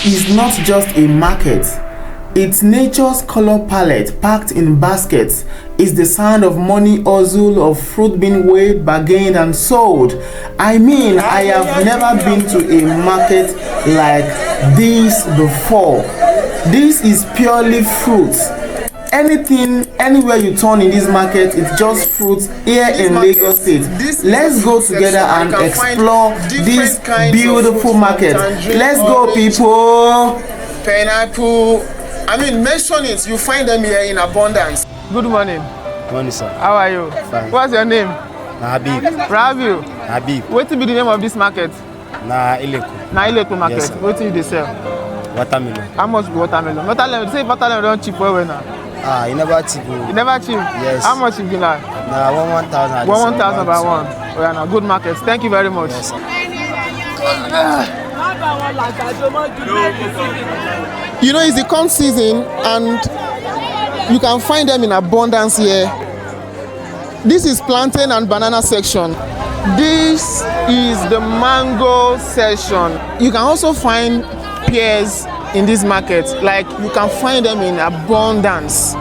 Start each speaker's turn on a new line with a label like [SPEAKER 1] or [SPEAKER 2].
[SPEAKER 1] is not just a market. It's nature's color palette packed in baskets. It's the sound of money hustle, of fruit being weighed, bargained and sold. I mean, I have never been to a market like this before. This is purely fruits. Anything, anywhere you turn in this market, it's just fruits here in Lagos State. Let's go together and explore this beautiful market. Let's go, people.
[SPEAKER 2] Pineapple. I mean, mention it. You find them here in abundance.
[SPEAKER 3] Good morning.
[SPEAKER 4] Morning, sir.
[SPEAKER 3] How are you?
[SPEAKER 4] Fine.
[SPEAKER 3] What's your name?
[SPEAKER 4] Habib.
[SPEAKER 3] Rabiu.
[SPEAKER 4] Habib.
[SPEAKER 3] What will be the name of this market?
[SPEAKER 4] Na Ileku.
[SPEAKER 3] Na Ileku market.
[SPEAKER 4] Yes, sir.
[SPEAKER 3] What do they sell?
[SPEAKER 4] Watermelon.
[SPEAKER 3] How much be watermelon? Watermelon. Say watermelon don't cheap well now.
[SPEAKER 4] Ah, you never cheap.
[SPEAKER 3] You never cheap.
[SPEAKER 4] Yes.
[SPEAKER 3] How much you be now?
[SPEAKER 4] Na 1,000.
[SPEAKER 3] 1,000 by one. Oh yeah, now good market. Thank you very much.
[SPEAKER 4] Yes, sir.
[SPEAKER 2] You know, it's the corn season and you can find them in abundance here. This is plantain and banana section. This is the mango section. You can also find pears in this market. Like, you can find them in abundance.